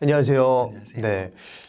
안녕하세요. 안녕하세요.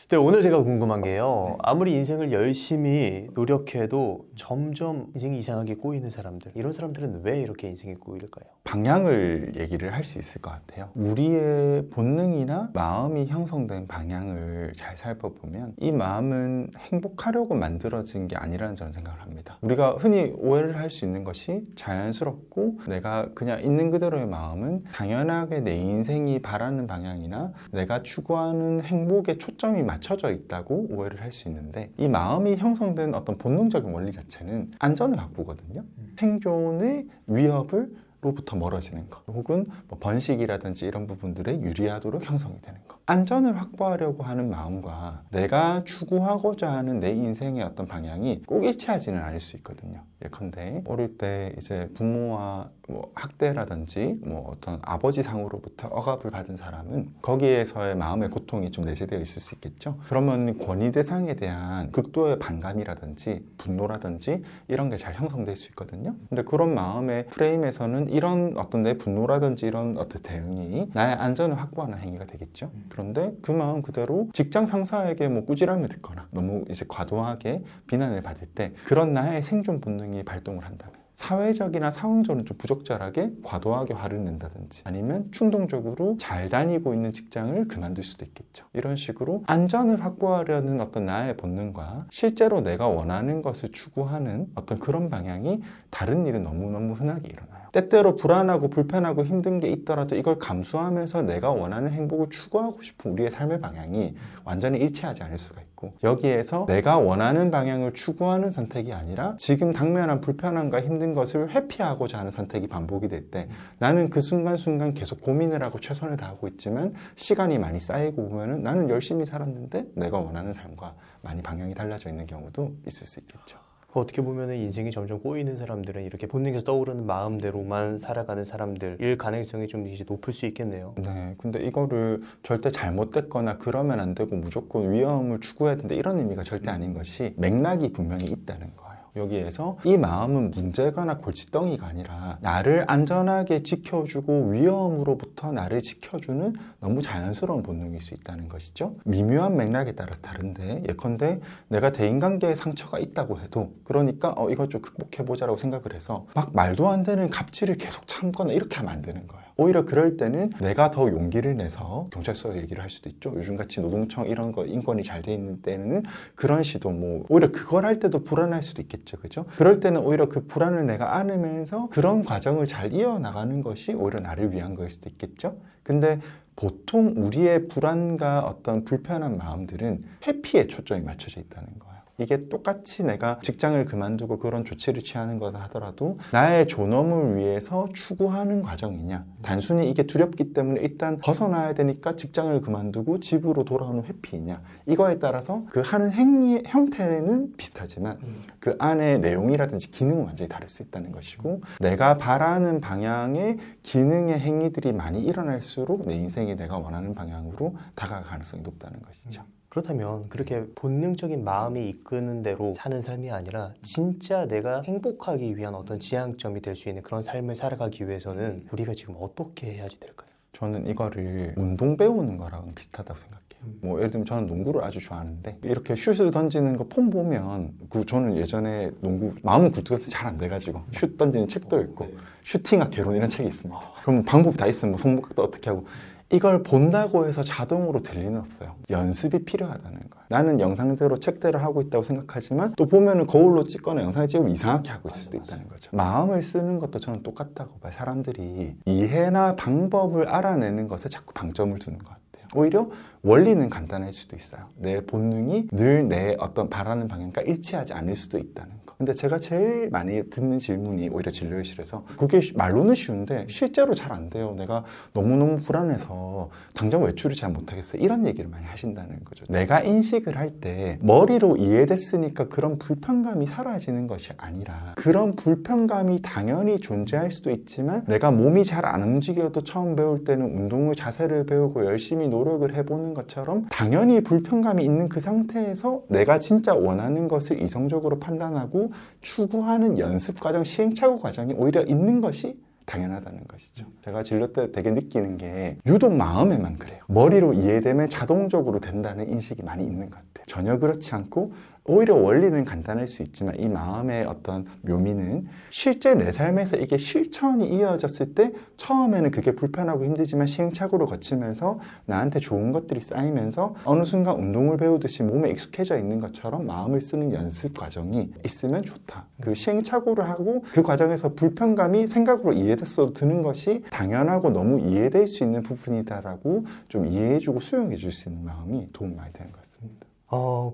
네, 오늘 제가 궁금한 게요. 아무리 인생을 열심히 노력해도 점점 인생이 이상하게 꼬이는 사람들. 이런 사람들은 왜 이렇게 인생이 꼬일까요? 방향을 얘기를 할 수 있을 것 같아요. 우리의 본능이나 마음이 형성된 방향을 잘 살펴보면 이 마음은 행복하려고 만들어진 게 아니라는 저는 생각을 합니다. 우리가 흔히 오해를 할 수 있는 것이 자연스럽고 내가 그냥 있는 그대로의 마음은 당연하게 내 인생이 바라는 방향이나 내가 추구하는 행복에 초점이 맞춰져 있다고 오해를 할 수 있는데, 이 마음이 형성된 어떤 본능적인 원리 자체는 안전을 확보거든요. 생존의 위협을 로부터 멀어지는 것, 혹은 뭐 번식이라든지 이런 부분들에 유리하도록 형성이 되는 것. 안전을 확보하려고 하는 마음과 내가 추구하고자 하는 내 인생의 어떤 방향이 꼭 일치하지는 않을 수 있거든요. 예컨대 어릴 때 이제 부모와 뭐 학대라든지 뭐 어떤 아버지 상으로부터 억압을 받은 사람은 거기에서의 마음의 고통이 좀 내재되어 있을 수 있겠죠. 그러면 권위 대상에 대한 극도의 반감이라든지 분노라든지 이런 게 잘 형성될 수 있거든요. 근데 그런 마음의 프레임에서는 이런 어떤 내 분노라든지 이런 어떤 대응이 나의 안전을 확보하는 행위가 되겠죠. 그런데 그 마음 그대로 직장 상사에게 뭐 꾸지람을 듣거나 너무 이제 과도하게 비난을 받을 때 그런 나의 생존 본능이 발동을 한다면, 사회적이나 상황적으로 좀 부적절하게 과도하게 화를 낸다든지 아니면 충동적으로 잘 다니고 있는 직장을 그만둘 수도 있겠죠. 이런 식으로 안전을 확보하려는 어떤 나의 본능과 실제로 내가 원하는 것을 추구하는 어떤 그런 방향이 다른 일은 너무너무 흔하게 일어나요. 때때로 불안하고 불편하고 힘든 게 있더라도 이걸 감수하면서 내가 원하는 행복을 추구하고 싶은 우리의 삶의 방향이 완전히 일치하지 않을 수가 있고, 여기에서 내가 원하는 방향을 추구하는 선택이 아니라 지금 당면한 불편함과 힘든 것을 회피하고자 하는 선택이 반복이 될 때 나는 그 순간순간 계속 고민을 하고 최선을 다하고 있지만 시간이 많이 쌓이고 보면은 나는 열심히 살았는데 내가 원하는 삶과 많이 방향이 달라져 있는 경우도 있을 수 있겠죠. 어떻게 보면 인생이 점점 꼬이는 사람들은 이렇게 본능에서 떠오르는 마음대로만 살아가는 사람들일 가능성이 좀 이제 높을 수 있겠네요. 네, 근데 이거를 절대 잘못됐거나 그러면 안 되고 무조건 위험을 추구해야 된다 이런 의미가 절대 아닌 것이, 맥락이 분명히 있다는 거예요. 여기에서 이 마음은 문제거나 골칫덩이가 아니라 나를 안전하게 지켜주고 위험으로부터 나를 지켜주는 너무 자연스러운 본능일 수 있다는 것이죠. 미묘한 맥락에 따라서 다른데, 예컨대 내가 대인관계에 상처가 있다고 해도, 그러니까 이것 좀 극복해보자라고 생각을 해서 막 말도 안 되는 갑질을 계속 참거나 이렇게 하면 안 되는 거예요. 오히려 그럴 때는 내가 더 용기를 내서 경찰서에 얘기를 할 수도 있죠. 요즘같이 노동청 이런 거 인권이 잘 돼 있는 때는 그런 시도, 뭐 오히려 그걸 할 때도 불안할 수도 있겠죠. 그죠? 그럴 때는 오히려 그 불안을 내가 안으면서 그런 과정을 잘 이어나가는 것이 오히려 나를 위한 거일 수도 있겠죠. 근데 보통 우리의 불안과 어떤 불편한 마음들은 회피에 초점이 맞춰져 있다는 거예요. 이게 똑같이 내가 직장을 그만두고 그런 조치를 취하는 거다 하더라도 나의 존엄을 위해서 추구하는 과정이냐, 단순히 이게 두렵기 때문에 일단 벗어나야 되니까 직장을 그만두고 집으로 돌아오는 회피이냐, 이거에 따라서 그 하는 행위 형태는 비슷하지만 그 안에 내용이라든지 기능은 완전히 다를 수 있다는 것이고, 내가 바라는 방향의 기능의 행위들이 많이 일어날수록 내 인생이 내가 원하는 방향으로 다가갈 가능성이 높다는 것이죠. 그렇다면 그렇게 본능적인 마음이 이끄는 대로 사는 삶이 아니라 진짜 내가 행복하기 위한 어떤 지향점이 될 수 있는 그런 삶을 살아가기 위해서는 우리가 지금 어떻게 해야지 될까요? 저는 이거를 운동 배우는 거랑 비슷하다고 생각해요. 뭐 예를 들면 저는 농구를 아주 좋아하는데 이렇게 슛을 던지는 거 폼 보면, 저는 예전에 농구 마음은 굴뚝같이 잘 안 돼가지고 슛 던지는 책도 읽고 슈팅학 개론 이런 책이 있습니다. 그럼 방법 다 있으면 뭐 손목각도 어떻게 하고, 이걸 본다고 해서 자동으로 될 리는 없어요. 연습이 필요하다는 거예요. 나는 영상대로 책대로 하고 있다고 생각하지만 또 보면은 거울로 찍거나 영상을 찍으면 이상하게 하고 있을 수도 있다는 거죠. 마음을 쓰는 것도 저는 똑같다고 봐요. 사람들이 이해나 방법을 알아내는 것에 자꾸 방점을 두는 것 같아요. 오히려 원리는 간단할 수도 있어요. 내 본능이 늘 내 어떤 바라는 방향과 일치하지 않을 수도 있다는 거. 근데 제가 제일 많이 듣는 질문이 오히려 진료실에서, 그게 말로는 쉬운데 실제로 잘 안 돼요. 내가 너무너무 불안해서 당장 외출을 잘 못하겠어요. 이런 얘기를 많이 하신다는 거죠. 내가 인식을 할 때 머리로 이해됐으니까 그런 불편감이 사라지는 것이 아니라, 그런 불편감이 당연히 존재할 수도 있지만 내가 몸이 잘 안 움직여도 처음 배울 때는 운동을 자세를 배우고 열심히 노력을 해보는 것처럼 당연히 불편감이 있는 그 상태에서 내가 진짜 원하는 것을 이성적으로 판단하고 추구하는 연습 과정, 시행착오 과정이 오히려 있는 것이 당연하다는 것이죠. 제가 진료 때 되게 느끼는 게 유독 마음에만 그래요. 머리로 이해되면 자동적으로 된다는 인식이 많이 있는 것 같아요. 전혀 그렇지 않고 오히려 원리는 간단할 수 있지만 이 마음의 어떤 묘미는 실제 내 삶에서 이게 실천이 이어졌을 때 처음에는 그게 불편하고 힘들지만 시행착오를 거치면서 나한테 좋은 것들이 쌓이면서 어느 순간 운동을 배우듯이 몸에 익숙해져 있는 것처럼 마음을 쓰는 연습 과정이 있으면 좋다. 그 시행착오를 하고 그 과정에서 불편감이 생각으로 이해됐어도 드는 것이 당연하고 너무 이해될 수 있는 부분이다라고 좀 이해해주고 수용해줄 수 있는 마음이 도움 많이 되는 것 같습니다.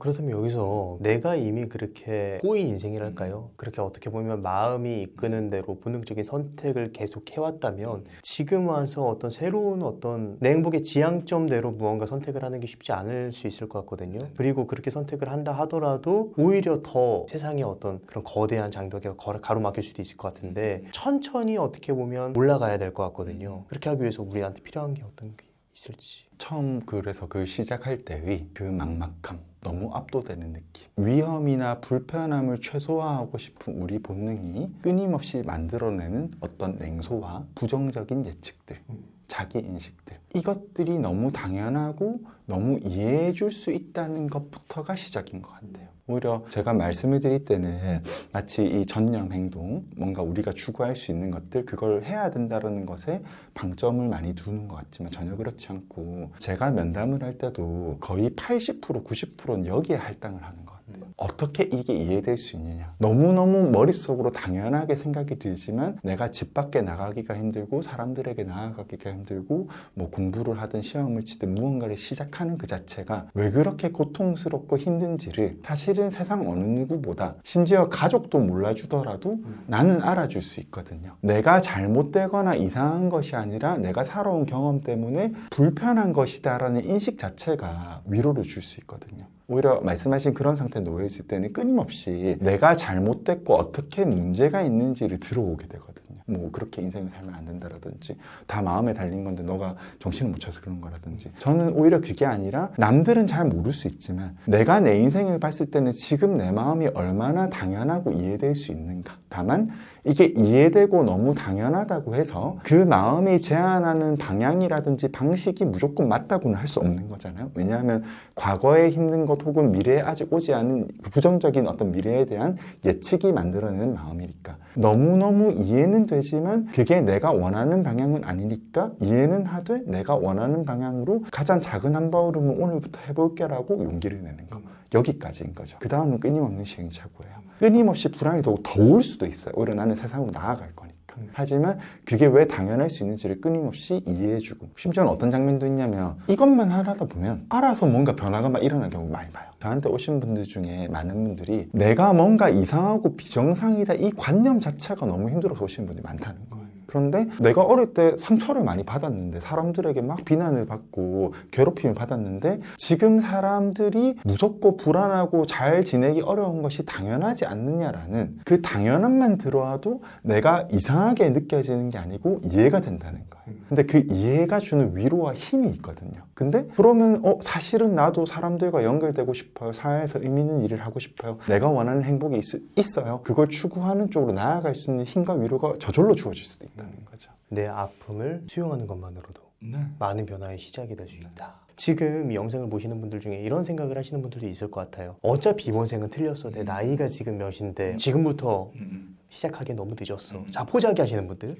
그렇다면 여기서 내가 이미 그렇게 꼬인 인생이랄까요? 그렇게 어떻게 보면 마음이 이끄는 대로 본능적인 선택을 계속 해왔다면 지금 와서 어떤 새로운 어떤 내 행복의 지향점대로 무언가 선택을 하는 게 쉽지 않을 수 있을 것 같거든요. 그리고 그렇게 선택을 한다 하더라도 오히려 더 세상에 어떤 그런 거대한 장벽에 가로막힐 수도 있을 것 같은데 천천히 어떻게 보면 올라가야 될 것 같거든요. 그렇게 하기 위해서 우리한테 필요한 게 어떤 게 있을지. 처음 그래서 그 시작할 때의 그 막막함, 너무 압도되는 느낌, 위험이나 불편함을 최소화하고 싶은 우리 본능이 끊임없이 만들어내는 어떤 냉소와 부정적인 예측들, 자기 인식들, 이것들이 너무 당연하고 너무 이해해 줄 수 있다는 것부터가 시작인 것 같아요. 오히려 제가 말씀을 드릴 때는 마치 이 전념 행동, 뭔가 우리가 추구할 수 있는 것들, 그걸 해야 된다는 것에 방점을 많이 두는 것 같지만 전혀 그렇지 않고, 제가 면담을 할 때도 거의 80%, 90%는 여기에 할당을 하는 것 같아요. 어떻게 이게 이해될 수 있느냐. 너무너무 머릿속으로 당연하게 생각이 들지만 내가 집 밖에 나가기가 힘들고 사람들에게 나아가기가 힘들고 뭐 공부를 하든 시험을 치든 무언가를 시작하는 그 자체가 왜 그렇게 고통스럽고 힘든지를 사실은 세상 어느 누구보다, 심지어 가족도 몰라주더라도 나는 알아줄 수 있거든요. 내가 잘못되거나 이상한 것이 아니라 내가 살아온 경험 때문에 불편한 것이다라는 인식 자체가 위로를 줄 수 있거든요. 오히려 말씀하신 그런 상태에 놓여 있을 때는 끊임없이 내가 잘못됐고 어떻게 문제가 있는지를 들어오게 되거든요. 뭐 그렇게 인생을 살면 안 된다라든지, 다 마음에 달린 건데 너가 정신을 못 차서 그런 거라든지. 저는 오히려 그게 아니라, 남들은 잘 모를 수 있지만 내가 내 인생을 봤을 때는 지금 내 마음이 얼마나 당연하고 이해될 수 있는가. 다만 이게 이해되고 너무 당연하다고 해서 그 마음이 제안하는 방향이라든지 방식이 무조건 맞다고는 할 수 없는 거잖아요. 왜냐하면 과거에 힘든 것 혹은 미래에 아직 오지 않은 부정적인 어떤 미래에 대한 예측이 만들어내는 마음이니까 너무너무 이해는 되지만 그게 내가 원하는 방향은 아니니까 이해는 하되 내가 원하는 방향으로 가장 작은 한 걸음을 오늘부터 해볼게라고 용기를 내는 거. 여기까지인 거죠. 그 다음은 끊임없는 시행착오예요. 끊임없이 불안이 더 올 수도 있어요. 오히려 나는 세상으로 나아갈 거니까. 하지만 그게 왜 당연할 수 있는지를 끊임없이 이해해주고, 심지어는 어떤 장면도 있냐면 이것만 하다 보면 알아서 뭔가 변화가 막 일어나는 경우 많이 봐요. 저한테 오신 분들 중에 많은 분들이 내가 뭔가 이상하고 비정상이다, 이 관념 자체가 너무 힘들어서 오시는 분들이 많다는 거예요. 그런데 내가 어릴 때 상처를 많이 받았는데, 사람들에게 막 비난을 받고 괴롭힘을 받았는데, 지금 사람들이 무섭고 불안하고 잘 지내기 어려운 것이 당연하지 않느냐라는 그 당연함만 들어와도 내가 이상하게 느껴지는 게 아니고 이해가 된다는 거예요. 근데 그 이해가 주는 위로와 힘이 있거든요. 근데 그러면 사실은 나도 사람들과 연결되고 싶어요. 사회에서 의미 있는 일을 하고 싶어요. 내가 원하는 행복이 있어요. 그걸 추구하는 쪽으로 나아갈 수 있는 힘과 위로가 저절로 주어질 수도 있다는 거죠. 내 아픔을 수용하는 것만으로도 네. 많은 변화의 시작이 될 수 있다. 지금 이 영상을 보시는 분들 중에 이런 생각을 하시는 분들도 있을 것 같아요. 어차피 이번 생은 틀렸어. 내 나이가 지금 몇인데 지금부터 시작하기 너무 늦었어. 자포자기 하시는 분들,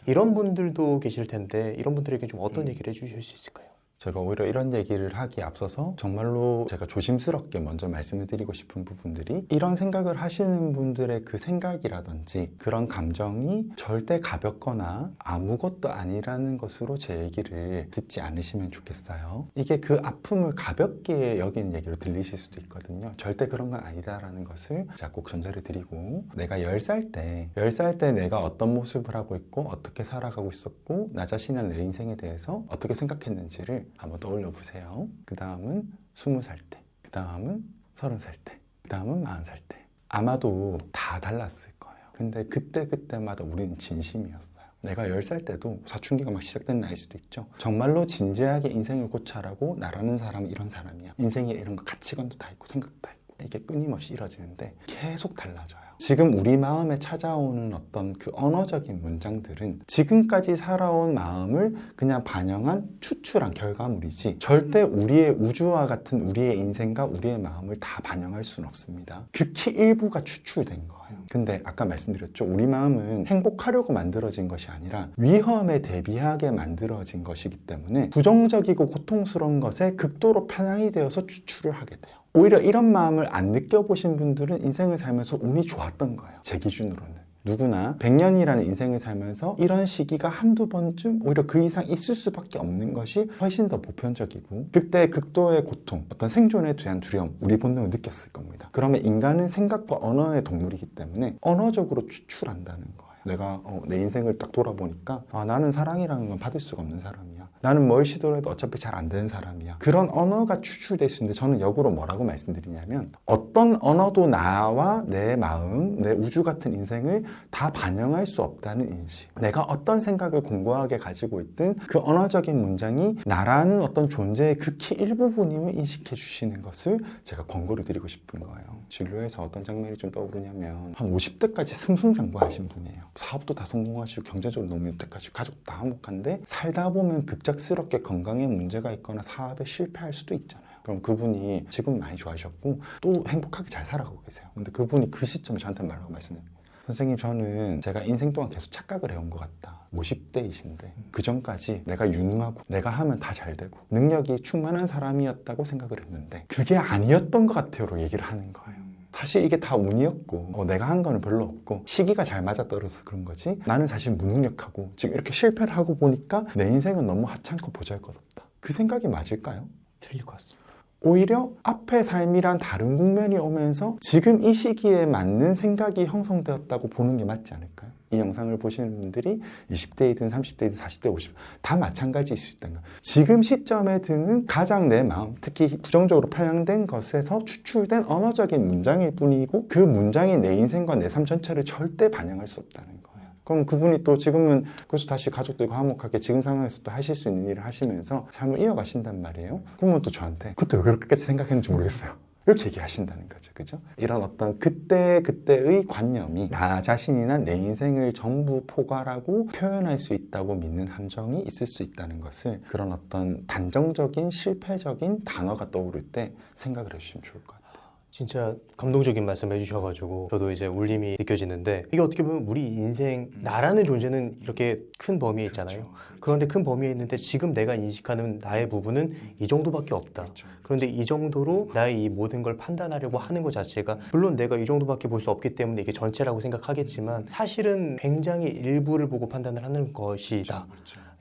이런 분들도 계실 텐데 이런 분들에게 좀 어떤 얘기를 해주실 수 있을까요? 제가 오히려 이런 얘기를 하기에 앞서서 정말로 제가 조심스럽게 먼저 말씀을 드리고 싶은 부분들이, 이런 생각을 하시는 분들의 그 생각이라든지 그런 감정이 절대 가볍거나 아무것도 아니라는 것으로 제 얘기를 듣지 않으시면 좋겠어요. 이게 그 아픔을 가볍게 여기는 얘기로 들리실 수도 있거든요. 절대 그런 건 아니다라는 것을 제가 꼭 전제를 드리고, 내가 10살 때 내가 어떤 모습을 하고 있고 어떻게 살아가고 있었고 나 자신이나 내 인생에 대해서 어떻게 생각했는지를 한번 떠올려 보세요. 그 다음은 20살 때, 그 다음은 30살 때, 그 다음은 40살 때. 아마도 다 달랐을 거예요. 근데 그때마다 우리는 진심이었어요. 내가 10살 때도 사춘기가 막 시작된 나이일 수도 있죠. 정말로 진지하게 인생을 고찰하고 나라는 사람은 이런 사람이야. 인생에 이런 거 가치관도 다 있고 생각도 다 있고 이게 끊임없이 이뤄지는데 계속 달라져요. 지금 우리 마음에 찾아오는 어떤 그 언어적인 문장들은 지금까지 살아온 마음을 그냥 반영한 추출한 결과물이지 절대 우리의 우주와 같은 우리의 인생과 우리의 마음을 다 반영할 수는 없습니다. 극히 일부가 추출된 거예요. 근데 아까 말씀드렸죠. 우리 마음은 행복하려고 만들어진 것이 아니라 위험에 대비하게 만들어진 것이기 때문에 부정적이고 고통스러운 것에 극도로 편향이 되어서 추출을 하게 돼요. 오히려 이런 마음을 안 느껴보신 분들은 인생을 살면서 운이 좋았던 거예요. 제 기준으로는. 누구나 100년이라는 인생을 살면서 이런 시기가 한두 번쯤 오히려 그 이상 있을 수밖에 없는 것이 훨씬 더 보편적이고 그때 극도의 고통, 어떤 생존에 대한 두려움, 우리 본능을 느꼈을 겁니다. 그러면 인간은 생각과 언어의 동물이기 때문에 언어적으로 추출한다는 거예요. 내가 내 인생을 딱 돌아보니까 나는 사랑이라는 건 받을 수가 없는 사람이야. 나는 뭘 시도해도 어차피 잘 안 되는 사람이야. 그런 언어가 추출될 수 있는데 저는 역으로 뭐라고 말씀드리냐면 어떤 언어도 나와 내 마음, 내 우주 같은 인생을 다 반영할 수 없다는 인식. 내가 어떤 생각을 공고하게 가지고 있든 그 언어적인 문장이 나라는 어떤 존재의 극히 일부분임을 인식해 주시는 것을 제가 권고를 드리고 싶은 거예요. 진료에서 어떤 장면이 좀 떠오르냐면 한 50대까지 승승장구하신 분이에요. 사업도 다 성공하시고 경제적으로 너무 유택하시고 가족도 다 화목한데 살다 보면 급작스럽게 건강에 문제가 있거나 사업에 실패할 수도 있잖아요. 그럼 그분이 지금 많이 좋아하셨고 또 행복하게 잘 살아가고 계세요. 근데 그분이 그 시점에 저한테 말하고 말씀해요. 선생님, 저는 제가 인생 동안 계속 착각을 해온 것 같다. 50대이신데 그 전까지 내가 유능하고 내가 하면 다 잘 되고 능력이 충만한 사람이었다고 생각을 했는데 그게 아니었던 것 같아요로 얘기를 하는 거예요. 사실 이게 다 운이었고 내가 한 거는 별로 없고 시기가 잘 맞아떨어서 그런 거지 나는 사실 무능력하고 지금 이렇게 실패를 하고 보니까 내 인생은 너무 하찮고 보잘것없다. 그 생각이 맞을까요? 틀릴 것 같습니다. 오히려 앞의 삶이란 다른 국면이 오면서 지금 이 시기에 맞는 생각이 형성되었다고 보는 게 맞지 않을까요? 이 영상을 보시는 분들이 20대이든 30대이든 40대, 50대 다 마찬가지일 수 있다는 거예요. 지금 시점에 드는 가장 내 마음, 특히 부정적으로 편향된 것에서 추출된 언어적인 문장일 뿐이고 그 문장이 내 인생과 내 삶 전체를 절대 반영할 수 없다는 거예요. 그럼 그분이 또 지금은 그래서 다시 가족들과 화목하게 지금 상황에서 또 하실 수 있는 일을 하시면서 삶을 이어가신단 말이에요. 그러면 또 저한테 그때 왜 그렇게까지 생각했는지 모르겠어요. 이렇게 얘기하신다는 거죠. 그죠? 이런 어떤 그때의 관념이 나 자신이나 내 인생을 전부 포괄하고 표현할 수 있다고 믿는 함정이 있을 수 있다는 것을 그런 어떤 단정적인 실패적인 단어가 떠오를 때 생각을 해주시면 좋을 것 같아요. 진짜 감동적인 말씀 해주셔가지고 저도 이제 울림이 느껴지는데 이게 어떻게 보면 우리 인생 나라는 존재는 이렇게 큰 범위에 있잖아요. 그런데 큰 범위에 있는데 지금 내가 인식하는 나의 부분은 이 정도밖에 없다. 그런데 이 정도로 나의 이 모든 걸 판단하려고 하는 것 자체가 물론 내가 이 정도밖에 볼 수 없기 때문에 이게 전체라고 생각하겠지만 사실은 굉장히 일부를 보고 판단을 하는 것이다.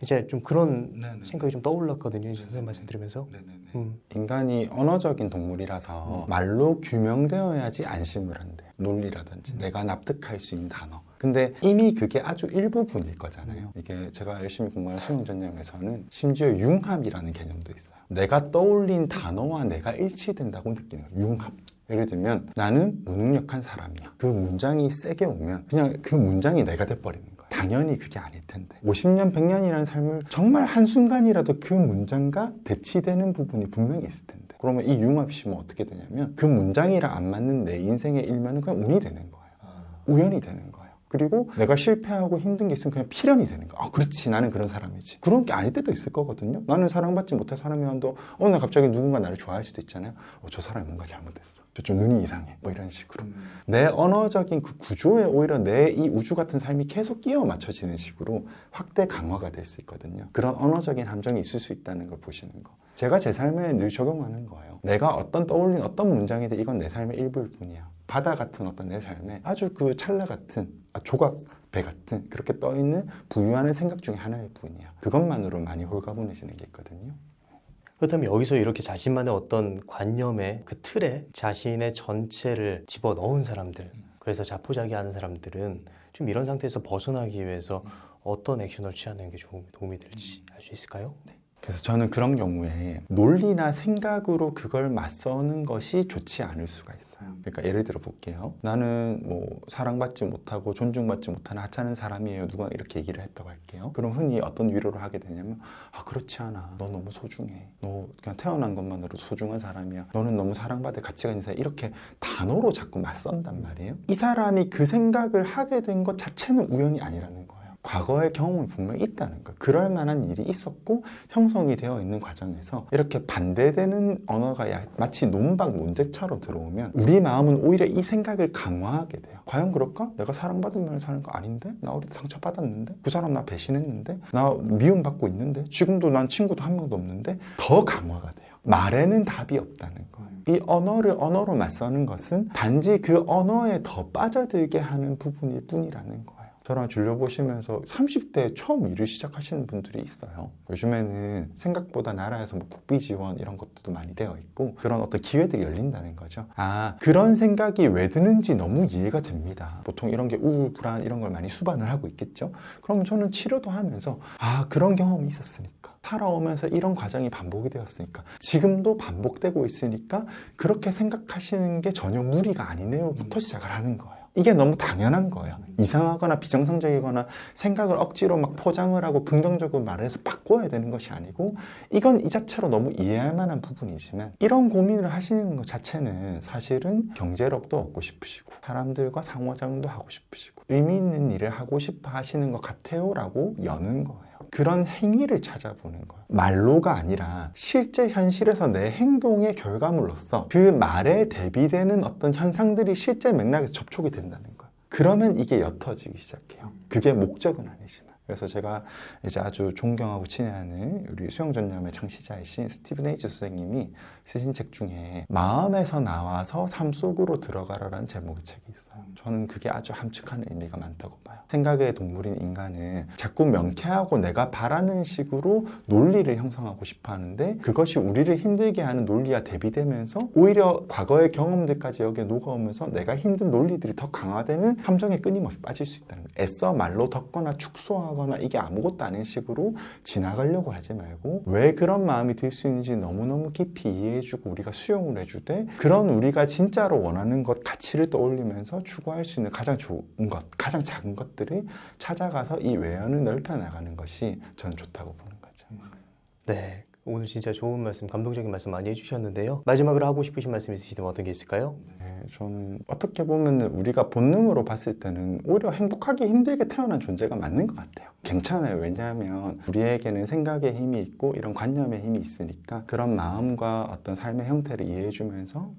이제 좀 그런 생각이 좀 떠올랐거든요. 선생님 말씀 들으면서. 인간이 언어적인 동물이라서 말로 규명되어야지 안심을 한대. 논리라든지 내가 납득할 수 있는 단어. 근데 이미 그게 아주 일부분일 거잖아요. 이게 제가 열심히 공부하는 수용전념에서는 심지어 융합이라는 개념도 있어요. 내가 떠올린 단어와 내가 일치된다고 느끼는 거예요. 융합. 예를 들면 나는 무능력한 사람이야. 그 문장이 세게 오면 그냥 그 문장이 내가 돼버리는 거예요. 당연히 그게 아닐 텐데 50년, 100년이라는 삶을 정말 한순간이라도 그 문장과 대치되는 부분이 분명히 있을 텐데 그러면 이 융합이 심으면 어떻게 되냐면 그 문장이랑 안 맞는 내 인생의 일면은 그냥 운이 되는 거예요. 우연이 되는 거예요. 그리고 내가 실패하고 힘든 게 있으면 그냥 필연이 되는 거야. 그렇지, 나는 그런 사람이지. 그런 게 아닐 때도 있을 거거든요. 나는 사랑받지 못할 사람이어도 어느 날 갑자기 누군가 나를 좋아할 수도 있잖아요. 저 사람이 뭔가 잘못했어. 저 좀 눈이 이상해. 뭐 이런 식으로. 내 언어적인 그 구조에 오히려 내 이 우주 같은 삶이 계속 끼워 맞춰지는 식으로 확대 강화가 될 수 있거든요. 그런 언어적인 함정이 있을 수 있다는 걸 보시는 거. 제가 제 삶에 늘 적용하는 거예요. 내가 떠올린 어떤 문장이든 이건 내 삶의 일부일 뿐이야. 바다 같은 어떤 내 삶에 아주 그 찰나 같은 조각 배 같은 그렇게 떠있는 부유하는 생각 중에 하나일 뿐이야. 그것만으로 많이 홀가분해지는 게 있거든요. 그렇다면 여기서 이렇게 자신만의 어떤 관념의 그 틀에 자신의 전체를 집어넣은 사람들, 그래서 자포자기하는 사람들은 좀 이런 상태에서 벗어나기 위해서 어떤 액션을 취하는 게 도움이 될지 알 수 있을까요? 그래서 저는 그런 경우에 논리나 생각으로 그걸 맞서는 것이 좋지 않을 수가 있어요. 그러니까 예를 들어 볼게요. 나는 뭐 사랑받지 못하고 존중받지 못하는 하찮은 사람이에요. 누가 이렇게 얘기를 했다고 할게요. 그럼 흔히 어떤 위로를 하게 되냐면 아 그렇지 않아. 너 너무 소중해. 너 그냥 태어난 것만으로도 소중한 사람이야. 너는 너무 사랑받을 가치가 있는 사람. 이렇게 단어로 자꾸 맞선단 말이에요. 이 사람이 그 생각을 하게 된 것 자체는 우연이 아니라는 거예요. 과거의 경험이 분명히 있다는 거예요. 그럴 만한 일이 있었고 형성이 되어 있는 과정에서 이렇게 반대되는 언어가 마치 논박 논쟁처럼 들어오면 우리 마음은 오히려 이 생각을 강화하게 돼요. 과연 그럴까? 내가 사랑받으면 사는 거 아닌데? 나 어릴 때 상처받았는데? 그 사람 나 배신했는데? 나 미움받고 있는데? 지금도 난 친구도 한 명도 없는데? 더 강화가 돼요. 말에는 답이 없다는 거예요. 이 언어를 언어로 맞서는 것은 단지 그 언어에 더 빠져들게 하는 부분일 뿐이라는 거예요. 저랑 진료 보시면서 30대에 처음 일을 시작하시는 분들이 있어요. 요즘에는 생각보다 나라에서 뭐 국비 지원 이런 것도 많이 되어 있고 그런 어떤 기회들이 열린다는 거죠. 아, 그런 생각이 왜 드는지 너무 이해가 됩니다. 보통 이런 게 우울, 불안 이런 걸 많이 수반을 하고 있겠죠. 그럼 저는 치료도 하면서 아, 그런 경험이 있었으니까. 살아오면서 이런 과정이 반복이 되었으니까 지금도 반복되고 있으니까 그렇게 생각하시는 게 전혀 무리가 아니네요부터 시작을 하는 거예요. 이게 너무 당연한 거예요. 이상하거나 비정상적이거나 생각을 억지로 막 포장을 하고 긍정적으로 말해서 바꿔야 되는 것이 아니고 이건 이 자체로 너무 이해할 만한 부분이지만 이런 고민을 하시는 것 자체는 사실은 경제력도 얻고 싶으시고 사람들과 상호작용도 하고 싶으시고 의미 있는 일을 하고 싶어 하시는 것 같아요 라고 여는 거예요. 그런 행위를 찾아보는 거예요. 말로가 아니라 실제 현실에서 내 행동의 결과물로서 그 말에 대비되는 어떤 현상들이 실제 맥락에서 접촉이 된다는 거예요. 그러면 이게 옅어지기 시작해요. 그게 목적은 아니지만. 그래서 제가 이제 아주 존경하고 친애하는 우리 수영전념의 창시자이신 스티븐 에이지 선생님이 쓰신 책 중에 마음에서 나와서 삶 속으로 들어가라라는 제목의 책이 있어요. 저는 그게 아주 함축하는 의미가 많다고 봐요. 생각의 동물인 인간은 자꾸 명쾌하고 내가 바라는 식으로 논리를 형성하고 싶어 하는데 그것이 우리를 힘들게 하는 논리와 대비되면서 오히려 과거의 경험들까지 여기에 녹아오면서 내가 힘든 논리들이 더 강화되는 함정에 끊임없이 빠질 수 있다는 거예요. 애써 말로 덮거나 축소하거나 이게 아무것도 아닌 식으로 지나가려고 하지 말고 왜 그런 마음이 들 수 있는지 너무너무 깊이 이해해주고 우리가 수용을 해주되 그런 우리가 진짜로 원하는 것 가치를 떠올리면서 추구할 수 있는 가장 좋은 것, 가장 작은 것들을 찾아가서 이 외연을 넓혀 나가는 것이 저는 좋다고 보는 거죠. 네, 오늘 진짜 좋은 말씀, 감동적인 말씀 많이 해주셨는데요. 마지막으로 하고 싶으신 말씀 있으시다면 어떤 게 있을까요? 네, 저는 어떻게 보면 우리가 본능으로 봤을 때는 오히려 행복하기 힘들게 태어난 존재가 맞는 것 같아요. 괜찮아요. 왜냐하면 우리에게는 생각의 힘이 있고 이런 관념의 힘이 있으니까 그런 마음과 어떤 삶의 형태를 이해해주면서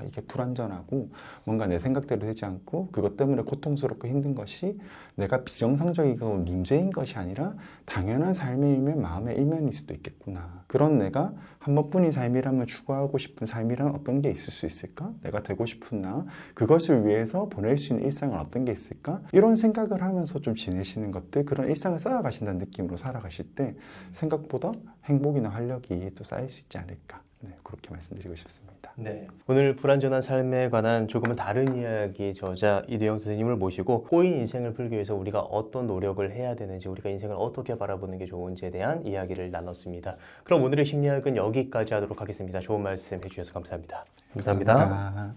이게 불완전하고 뭔가 내 생각대로 되지 않고 그것 때문에 고통스럽고 힘든 것이 내가 비정상적이고 문제인 것이 아니라 당연한 삶의 일면 마음의 일면일 수도 있겠구나. 그런 내가 한 번뿐인 삶이라면 추구하고 싶은 삶이란 어떤 게 있을 수 있을까? 내가 되고 싶은 나, 그것을 위해서 보낼 수 있는 일상은 어떤 게 있을까? 이런 생각을 하면서 좀 지내시는 것들, 그런 일상을 쌓아가신다는 느낌으로 살아가실 때 생각보다 행복이나 활력이 또 쌓일 수 있지 않을까. 네, 그렇게 말씀드리고 싶습니다. 네, 오늘 불완전한 삶에 관한 조금은 다른 이야기 저자 이대영 선생님을 모시고 꼬인 인생을 풀기 위해서 우리가 어떤 노력을 해야 되는지 우리가 인생을 어떻게 바라보는 게 좋은지에 대한 이야기를 나눴습니다. 그럼 오늘의 심리학은 여기까지 하도록 하겠습니다. 좋은 말씀 해주셔서 감사합니다. 감사합니다.